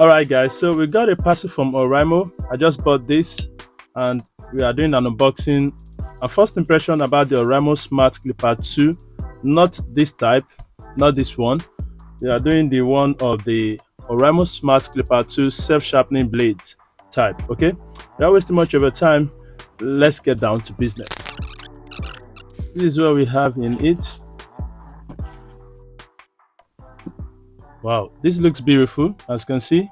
Alright guys, so we got a parcel from Oraimo. I just bought this and we are doing an unboxing. Our first impression about the Oraimo Smart Clipper 2, not this type, not this one. We are doing the one of the Oraimo Smart Clipper 2 self-sharpening blade type, okay? Without wasting much of your time, let's get down to business. This is what we have in it. Wow, this looks beautiful. As you can see,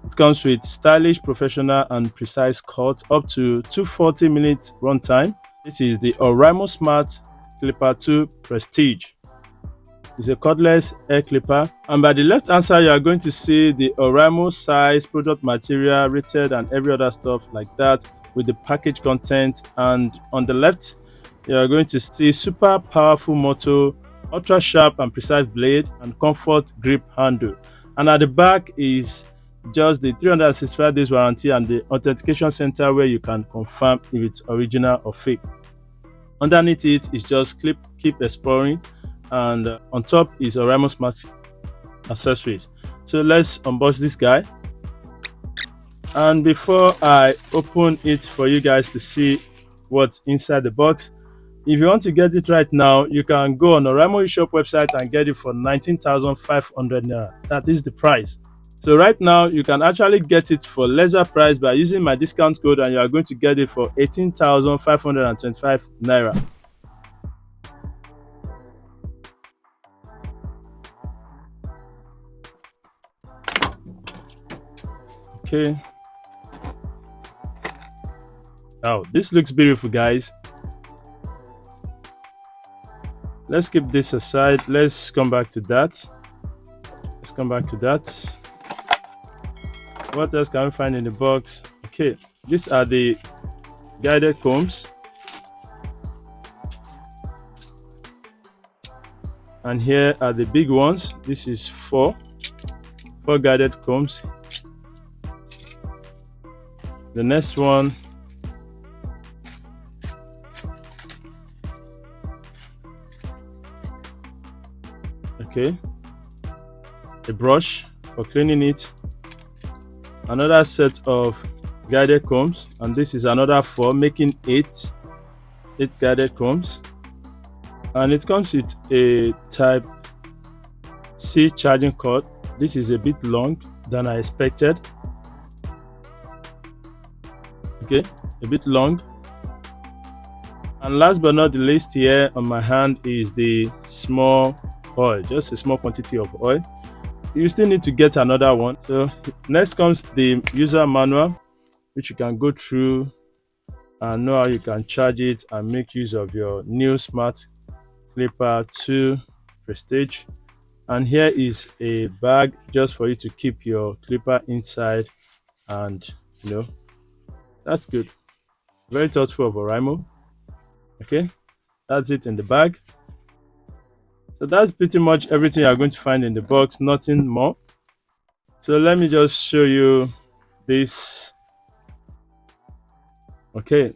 it comes with stylish, professional, and precise cut up to 240-minute runtime. This is the Oraimo Smart Clipper 2 Prestige. It's a cordless hair clipper, and by the left hand side you are going to see the Oraimo size, product material, rated, and every other stuff like that with the package content. And on the left you are going to see super powerful motto, ultra sharp and precise blade, and comfort grip handle. And at the back is just the 365 days warranty and the authentication center where you can confirm if it's original or fake. Underneath it is just keep exploring, and on top is Oraimo Smart accessories. So let's unbox this guy. And before I open it for you guys to see what's inside the box, if you want to get it right now, you can go on Oraimo eShop website and get it for 19,500 naira. That is the price. So right now you can actually get it for lesser price by using my discount code, and you are going to get it for 18,525 naira. Okay. Oh, this looks beautiful, guys. Let's keep this aside. Let's come back to that. What else can we find in the box? Okay, these are the guided combs, and here are the big ones. This is four guided combs. The next one, okay, a brush for cleaning it, another set of guided combs, and this is another four, making eight guided combs. And it comes with a type C charging cord. This is a bit long than I expected. Okay, a bit long. And last but not the least, here on my hand is the small oil, just a small quantity of oil. You still need to get another one. So next comes the user manual, which you can go through and know how you can charge it and make use of your new Smart Clipper 2 Prestige. And here is a bag just for you to keep your clipper inside, and that's good. Very thoughtful of Oraimo. Okay, that's it in the bag. So that's pretty much everything you're going to find in the box, nothing more. So let me just show you this. Okay,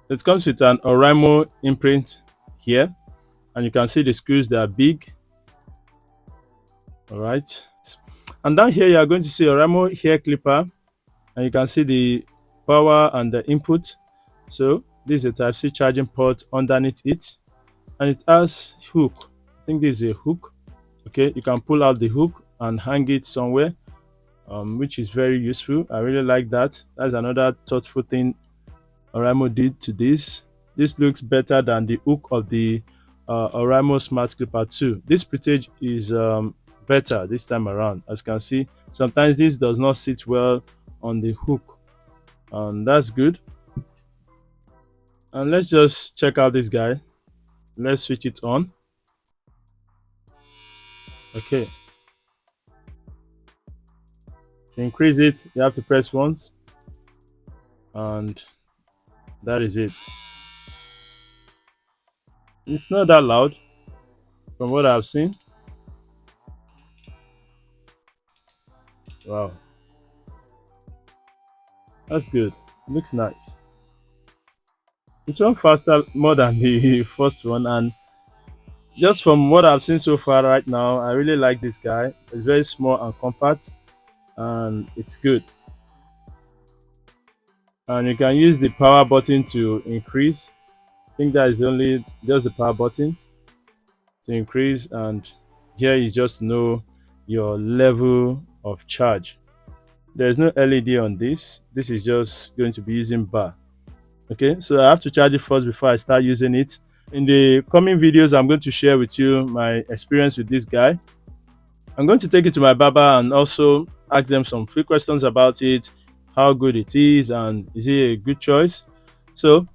it comes with an Oraimo imprint here, and you can see the screws, they are big. All right, and down here you are going to see Oraimo hair clipper, and you can see the power and the input. So this is a type C charging port underneath it, and it has hook. I think this is a hook. Okay, you can pull out the hook and hang it somewhere, which is very useful. I really like that. That's another thoughtful thing Oraimo did to this. This looks better than the hook of the Oraimo Smart Clipper 2. This Prestige is better this time around. As you can see, sometimes this does not sit well on the hook, and that's good. And let's just check out this guy. Let's switch it on. Okay, to increase it you have to press once, and that is it. It's not that loud from what I've seen. Wow, that's good. Looks nice. It's run faster more than the first one, and just from what I've seen so far right now, I really like this guy. It's very small and compact, and it's good. And you can use the power button to increase. I think that is only just the power button to increase, and here you just know your level of charge. There's no LED on this. This is just going to be using bar. Okay, so I have to charge it first before I start using it. In the coming videos, I'm going to share with you my experience with this guy. I'm going to take it to my barber and also ask them some few questions about it, how good it is, and is it a good choice. So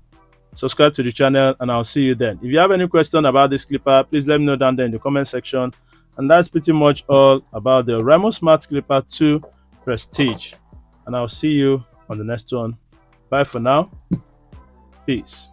subscribe to the channel and I'll see you then. If you have any question about this clipper, please let me know down there in the comment section. And that's pretty much all about the Oraimo Smart Clipper 2 Prestige. And I'll see you on the next one. Bye for now. Peace.